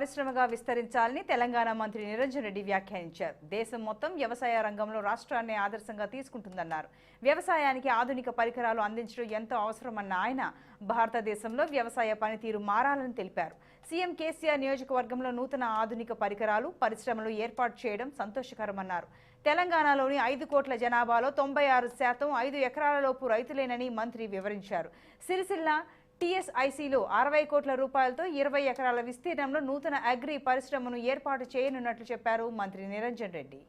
పరిశ్రమగా విస్తరించాలని తెలంగాణ మంత్రి నిరంజన్ రెడ్డి వ్యాఖ్యానించారు. దేశం మొత్తం వ్యవసాయ రంగంలో రాష్ట్రాన్ని ఆదర్శంగా తీసుకుంటుందన్నారు. వ్యవసాయానికి ఆధునిక పరికరాలు అందించడం ఎంతో అవసరమన్న ఆయన భారతదేశంలో వ్యవసాయ పనితీరు మారాలని తెలిపారు. సీఎం కేసీఆర్ నియోజకవర్గంలో నూతన ఆధునిక పరికరాలు, పరిశ్రమలు ఏర్పాటు చేయడం సంతోషకరమన్నారు. తెలంగాణలోని 5 కోట్ల జనాభాలో 96% 5 ఎకరాలలోపు రైతులేనని మంత్రి వివరించారు. సిరిసిల్ల టీఎస్ఐసీలో 60 కోట్ల రూపాయలతో 20 ఎకరాల విస్తీర్ణంలో నూతన అగ్రి పరిశ్రమను ఏర్పాటు చేయనున్నట్లు చెప్పారు మంత్రి నిరంజన్ రెడ్డి.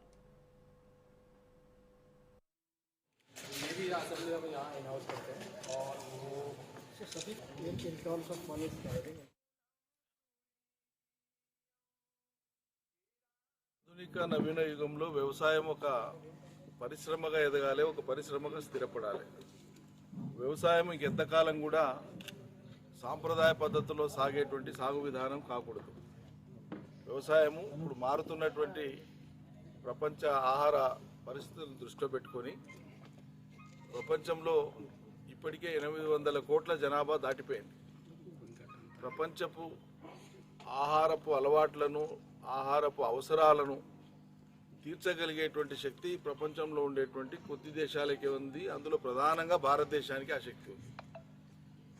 ఆధునిక నవీన యుగంలో వ్యవసాయం ఒక పరిశ్రమగా ఎదగాలి, ఒక పరిశ్రమగా స్థిరపడాలి. వ్యవసాయం ఇంకెంతకాలం కూడా సాంప్రదాయ పద్ధతిలో సాగేటువంటి సాగు విధానం కాకూడదు. వ్యవసాయము ఇప్పుడు మారుతున్నటువంటి ప్రపంచ ఆహార పరిస్థితులను దృష్టిలో పెట్టుకొని ప్రపంచంలో ఇప్పటికే 800 కోట్ల జనాభా దాటిపోయింది. ప్రపంచపు ఆహారపు అలవాట్లను, ఆహారపు అవసరాలను తీర్చగలిగేటువంటి శక్తి ప్రపంచంలో ఉండేటువంటి కొద్ది దేశాలకే ఉంది. అందులో ప్రధానంగా భారతదేశానికి ఆ శక్తి ఉంది.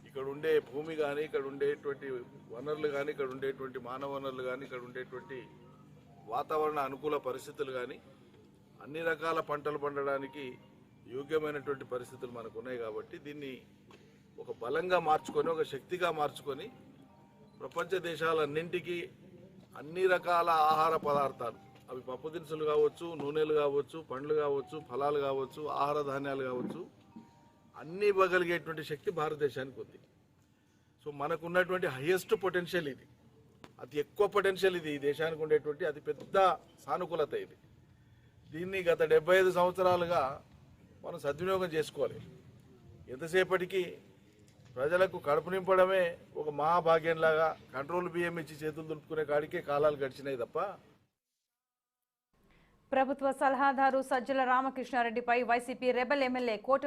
ఇక్కడ ఉండే భూమి కానీ, ఇక్కడ ఉండేటువంటి వనరులు కానీ, ఇక్కడ ఉండేటువంటి మానవ వనరులు కానీ, ఇక్కడ ఉండేటువంటి వాతావరణ అనుకూల పరిస్థితులు కానీ, అన్ని రకాల పంటలు పండడానికి యోగ్యమైనటువంటి పరిస్థితులు మనకు ఉన్నాయి. కాబట్టి దీన్ని ఒక బలంగా మార్చుకొని, ఒక శక్తిగా మార్చుకొని ప్రపంచ దేశాలన్నింటికీ అన్ని రకాల ఆహార పదార్థాలు, అవి పప్పు దినుసులు కావచ్చు, నూనెలు కావచ్చు, పండ్లు కావచ్చు, ఫలాలు కావచ్చు, ఆహార ధాన్యాలు కావచ్చు, అన్నీ ఇవ్వగలిగేటువంటి శక్తి భారతదేశానికి ఉంది. సో మనకు ఉన్నటువంటి హైయెస్ట్ పొటెన్షియల్ ఇది, అతి ఎక్కువ పొటెన్షియల్ ఇది. ఈ దేశానికి ఉండేటువంటి అతి పెద్ద సానుకూలత ఇది. దీన్ని గత 75 సంవత్సరాలుగా మనం సద్వినియోగం చేసుకోవాలి. ఎంతసేపటికి ప్రజలకు కడుపు నింపడమే ఒక మహాభాగ్యంలాగా కంట్రోల్ బియ్యం ఇచ్చి చేతులు దులుపుకునే కాడికే కాలాలు గడిచినాయి తప్ప. ప్రభుత్వ సలహాదారు సజ్జల రామకృష్ణారెడ్డిపై వైసీపీ రెబెల్ ఎమ్మెల్యే కోట